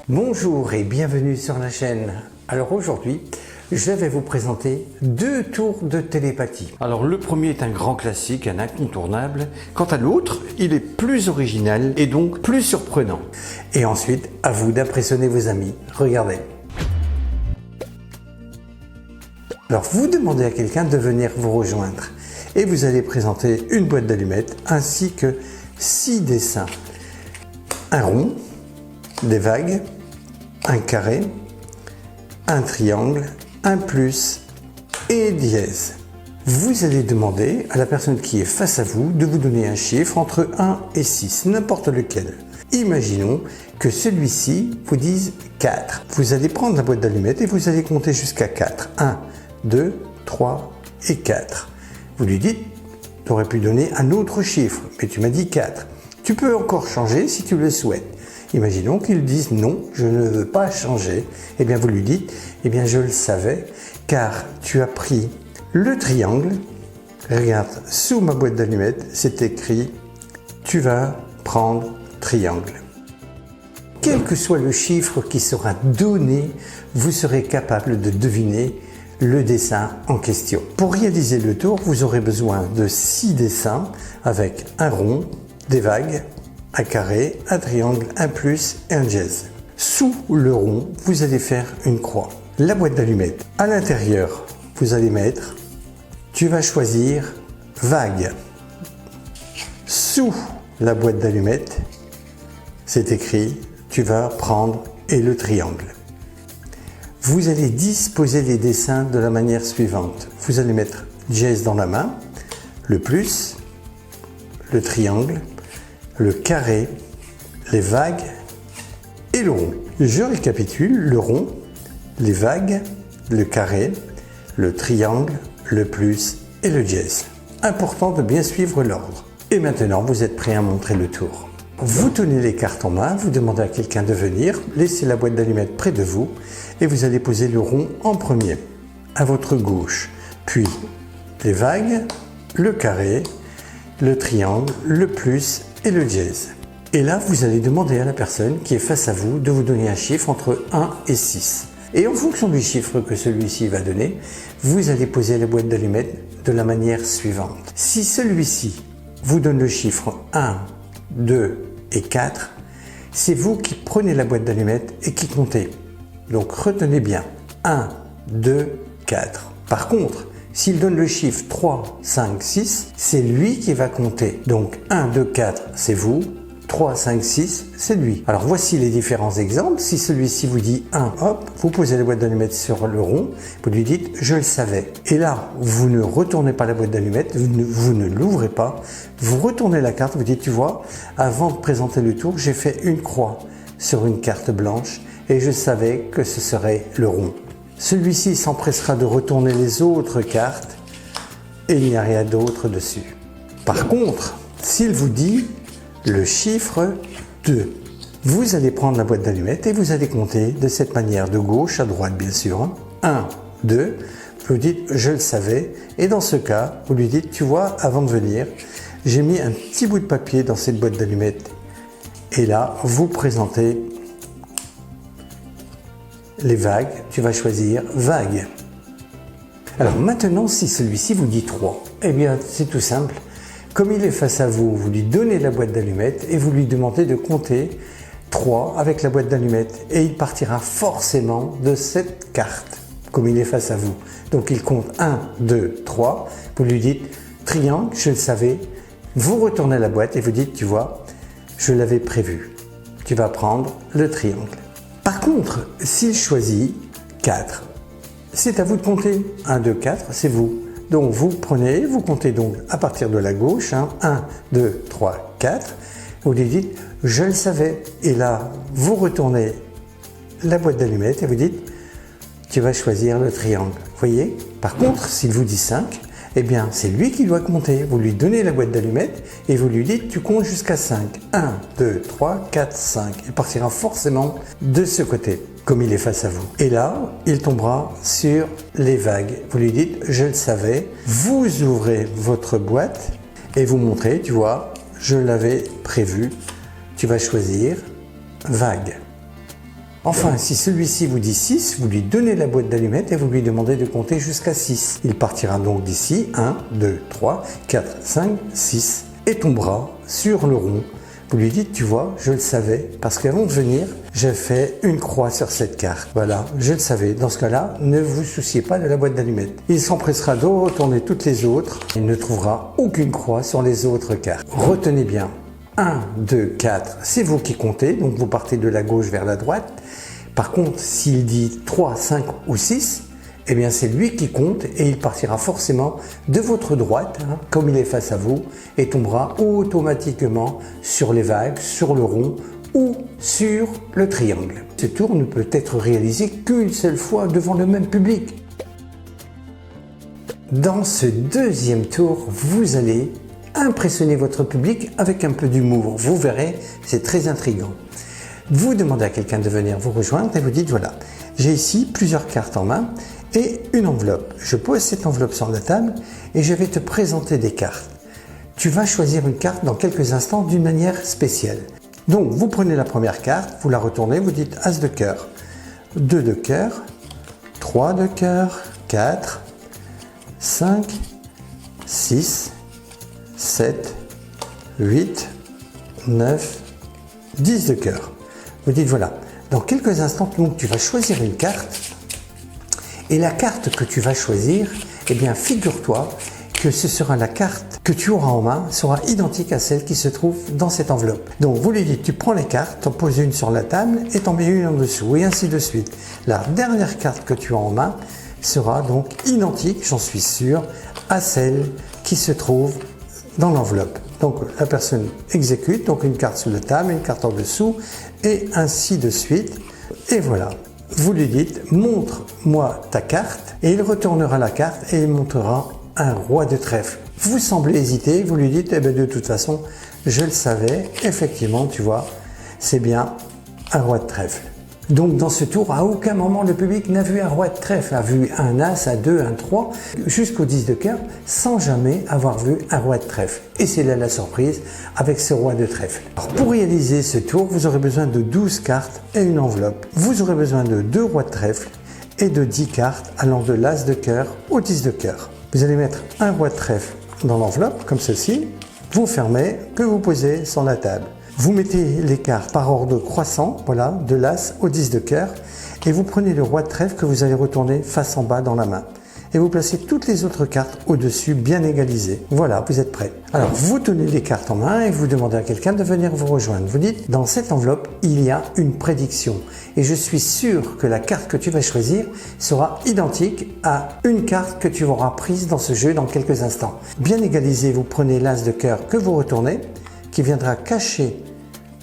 Bonjour et bienvenue sur la chaîne. Alors aujourd'hui, je vais vous présenter deux tours de télépathie. Alors le premier est un grand classique, un incontournable. Quant à l'autre, il est plus original et donc plus surprenant. Et ensuite, à vous d'impressionner vos amis. Regardez. Alors vous demandez à quelqu'un de venir vous rejoindre et vous allez présenter une boîte d'allumettes ainsi que 6 dessins. Un rond, des vagues, un carré, un triangle, un plus et dièse. Vous allez demander à la personne qui est face à vous de vous donner un chiffre entre 1 et 6, n'importe lequel. Imaginons que celui-ci vous dise 4. Vous allez prendre la boîte d'allumettes et vous allez compter jusqu'à 4. 1, 2, 3 et 4. Vous lui dites, tu aurais pu donner un autre chiffre, mais tu m'as dit 4. Tu peux encore changer si tu le souhaites. Imaginons qu'ils disent non, je ne veux pas changer. Eh bien, vous lui dites, eh bien, je le savais, car tu as pris le triangle. Regarde, sous ma boîte d'allumettes, c'est écrit, tu vas prendre triangle. Quel que soit le chiffre qui sera donné, vous serez capable de deviner le dessin en question. Pour réaliser le tour, vous aurez besoin de 6 dessins avec un rond, des vagues, un carré, un triangle, un plus et un dièse. Sous le rond, vous allez faire une croix. La boîte d'allumettes, à l'intérieur, vous allez mettre, tu vas choisir vague. Sous la boîte d'allumettes, c'est écrit, tu vas prendre et le triangle. Vous allez disposer les dessins de la manière suivante. Vous allez mettre dièse dans la main, le plus, le triangle, le carré, les vagues et le rond. Je récapitule, le rond, les vagues, le carré, le triangle, le plus et le dièse. Important de bien suivre l'ordre. Et maintenant, vous êtes prêt à montrer le tour. Vous tenez les cartes en main, vous demandez à quelqu'un de venir, laissez la boîte d'allumettes près de vous et vous allez poser le rond en premier, à votre gauche. Puis les vagues, le carré, le triangle, le plus et le dièse. Et là, vous allez demander à la personne qui est face à vous de vous donner un chiffre entre 1 et 6. Et en fonction du chiffre que celui-ci va donner, vous allez poser la boîte d'allumettes de la manière suivante. Si celui-ci vous donne le chiffre 1, 2 et 4, c'est vous qui prenez la boîte d'allumettes et qui comptez. Donc retenez bien, 1, 2, 4. Par contre, s'il donne le chiffre 3, 5, 6, c'est lui qui va compter. Donc 1, 2, 4, c'est vous. 3, 5, 6, c'est lui. Alors voici les différents exemples. Si celui-ci vous dit 1, hop, vous posez la boîte d'allumettes sur le rond, vous lui dites je le savais. Et là, vous ne retournez pas la boîte d'allumettes, vous ne l'ouvrez pas, vous retournez la carte, vous dites tu vois, avant de présenter le tour, j'ai fait une croix sur une carte blanche et je savais que ce serait le rond. Celui-ci s'empressera de retourner les autres cartes et il n'y a rien d'autre dessus. Par contre, s'il vous dit le chiffre 2, vous allez prendre la boîte d'allumettes et vous allez compter de cette manière, de gauche à droite bien sûr. 1, 2, vous dites je le savais et dans ce cas, vous lui dites tu vois, avant de venir, j'ai mis un petit bout de papier dans cette boîte d'allumettes et là, vous présentez les vagues, tu vas choisir vague. Alors maintenant, si celui-ci vous dit 3, eh bien c'est tout simple. Comme il est face à vous, vous lui donnez la boîte d'allumettes et vous lui demandez de compter 3 avec la boîte d'allumettes et il partira forcément de cette carte, comme il est face à vous. Donc il compte 1, 2, 3, vous lui dites triangle, je le savais, vous retournez la boîte et vous dites tu vois, je l'avais prévu, tu vas prendre le triangle. Par contre, s'il choisit 4, c'est à vous de compter. 1, 2, 4, c'est vous. Donc vous prenez, vous comptez donc à partir de la gauche, 1, 2, 3, 4. Vous lui dites, je le savais. Et là, vous retournez la boîte d'allumettes et vous dites, tu vas choisir le triangle. Vous voyez? Par contre, s'il vous dit 5, eh bien, c'est lui qui doit compter. Vous lui donnez la boîte d'allumettes et vous lui dites, tu comptes jusqu'à 5. 1, 2, 3, 4, 5. Il partira forcément de ce côté, comme il est face à vous. Et là, il tombera sur les vagues. Vous lui dites, je le savais. Vous ouvrez votre boîte et vous montrez, tu vois, je l'avais prévu. Tu vas choisir vague. Enfin, si celui-ci vous dit 6, vous lui donnez la boîte d'allumettes et vous lui demandez de compter jusqu'à 6. Il partira donc d'ici 1, 2, 3, 4, 5, 6 et tombera sur le rond. Vous lui dites, tu vois, je le savais, parce qu'avant de venir, j'ai fait une croix sur cette carte. Voilà, je le savais. Dans ce cas-là, ne vous souciez pas de la boîte d'allumettes. Il s'empressera de retourner toutes les autres. Il ne trouvera aucune croix sur les autres cartes. Retenez bien, 1, 2, 4, c'est vous qui comptez, donc vous partez de la gauche vers la droite. Par contre, s'il dit 3, 5 ou 6, eh bien c'est lui qui compte et il partira forcément de votre droite, comme il est face à vous, et tombera automatiquement sur les vagues, sur le rond ou sur le triangle. Ce tour ne peut être réalisé qu'une seule fois devant le même public. Dans ce deuxième tour, vous allez impressionner votre public avec un peu d'humour. Vous verrez, c'est très intriguant. Vous demandez à quelqu'un de venir vous rejoindre et vous dites, voilà, j'ai ici plusieurs cartes en main et une enveloppe. Je pose cette enveloppe sur la table et je vais te présenter des cartes. Tu vas choisir une carte dans quelques instants d'une manière spéciale. Donc, vous prenez la première carte, vous la retournez, vous dites As de cœur, 2 de cœur, 3 de cœur, 4, 5, 6, 7, 8, 9, 10 de cœur. Vous dites voilà, dans quelques instants, donc, tu vas choisir une carte et la carte que tu vas choisir, eh bien figure-toi que ce sera la carte que tu auras en main, sera identique à celle qui se trouve dans cette enveloppe. Donc vous lui dites, tu prends les cartes, t'en poses une sur la table et t'en mets une en dessous et ainsi de suite. La dernière carte que tu as en main sera donc identique, j'en suis sûr, à celle qui se trouve dans l'enveloppe. Donc la personne exécute, donc une carte sous la table, une carte en dessous et ainsi de suite. Et voilà. Vous lui dites, montre-moi ta carte et il retournera la carte et il montrera un roi de trèfle. Vous semblez hésiter, vous lui dites, eh bien de toute façon, je le savais, effectivement, tu vois, c'est bien un roi de trèfle. Donc dans ce tour, à aucun moment le public n'a vu un roi de trèfle, a vu un as, un 2, un 3, jusqu'au 10 de cœur, sans jamais avoir vu un roi de trèfle. Et c'est là la surprise avec ce roi de trèfle. Alors, pour réaliser ce tour, vous aurez besoin de 12 cartes et une enveloppe. Vous aurez besoin de 2 rois de trèfle et de 10 cartes allant de l'as de cœur au 10 de cœur. Vous allez mettre un roi de trèfle dans l'enveloppe, comme ceci. Vous fermez, que vous posez sur la table. Vous mettez les cartes par ordre croissant, voilà, de l'as au 10 de cœur, et vous prenez le roi de trèfle que vous allez retourner face en bas dans la main. Et vous placez toutes les autres cartes au-dessus, bien égalisées. Voilà, vous êtes prêts. Alors, vous tenez les cartes en main et vous demandez à quelqu'un de venir vous rejoindre. Vous dites, dans cette enveloppe, il y a une prédiction. Et je suis sûr que la carte que tu vas choisir sera identique à une carte que tu auras prise dans ce jeu dans quelques instants. Bien égalisé, vous prenez l'as de cœur que vous retournez, qui viendra cacher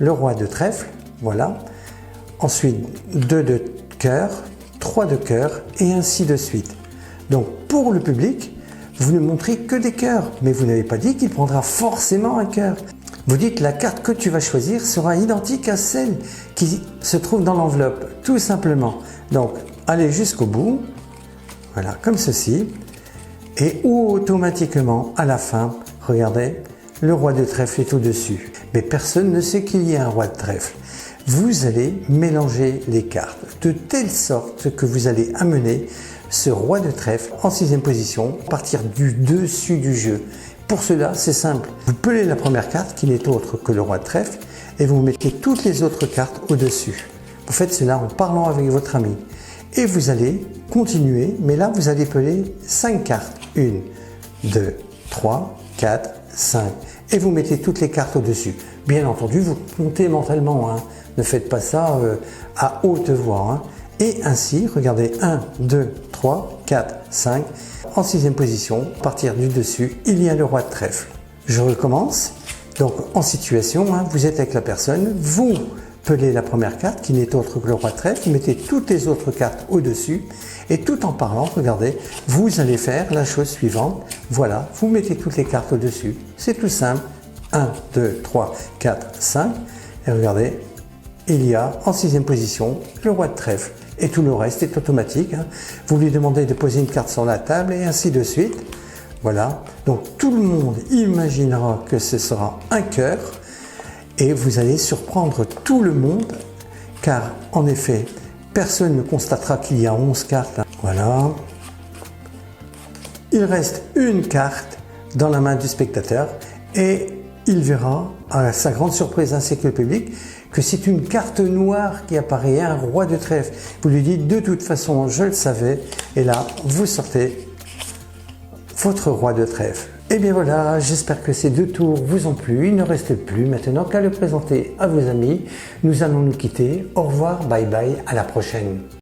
le roi de trèfle, voilà. Ensuite, 2 de cœur, 3 de cœur et ainsi de suite. Donc, pour le public, vous ne montrez que des cœurs, mais vous n'avez pas dit qu'il prendra forcément un cœur. Vous dites la carte que tu vas choisir sera identique à celle qui se trouve dans l'enveloppe, tout simplement. Donc, allez jusqu'au bout, voilà, comme ceci, et automatiquement, à la fin, regardez, le roi de trèfle est au-dessus. Mais personne ne sait qu'il y a un roi de trèfle. Vous allez mélanger les cartes de telle sorte que vous allez amener ce roi de trèfle en 6e position, à partir du dessus du jeu. Pour cela, c'est simple. Vous pelez la première carte qui n'est autre que le roi de trèfle et vous mettez toutes les autres cartes au-dessus. Vous faites cela en parlant avec votre ami. Et vous allez continuer, mais là, vous allez peler 5 cartes. 1, 2, 3, 4, 5. Et vous mettez toutes les cartes au-dessus. Bien entendu, vous comptez mentalement. Hein. Ne faites pas ça à haute voix. Hein. Et ainsi, regardez, 1, 2, 3, 4, 5. En 6e position, à partir du dessus, il y a le roi de trèfle. Je recommence. Donc, en situation, hein, vous êtes avec la personne, vous pelez la première carte qui n'est autre que le roi de trèfle, vous mettez toutes les autres cartes au-dessus et tout en parlant, regardez, vous allez faire la chose suivante. Voilà, vous mettez toutes les cartes au-dessus. C'est tout simple. 1, 2, 3, 4, 5. Et regardez, il y a en 6e position le roi de trèfle. Et tout le reste est automatique. Hein. Vous lui demandez de poser une carte sur la table et ainsi de suite. Voilà. Donc tout le monde imaginera que ce sera un cœur et vous allez surprendre tout le monde car en effet, personne ne constatera qu'il y a 11 cartes. Voilà. Il reste une carte dans la main du spectateur et il verra, à sa grande surprise ainsi que le public, que c'est une carte noire qui apparaît, un roi de trèfle. Vous lui dites de toute façon, je le savais, et là, vous sortez votre roi de trèfle. Et bien voilà, j'espère que ces 2 tours vous ont plu. Il ne reste plus maintenant qu'à le présenter à vos amis. Nous allons nous quitter. Au revoir, bye bye, à la prochaine.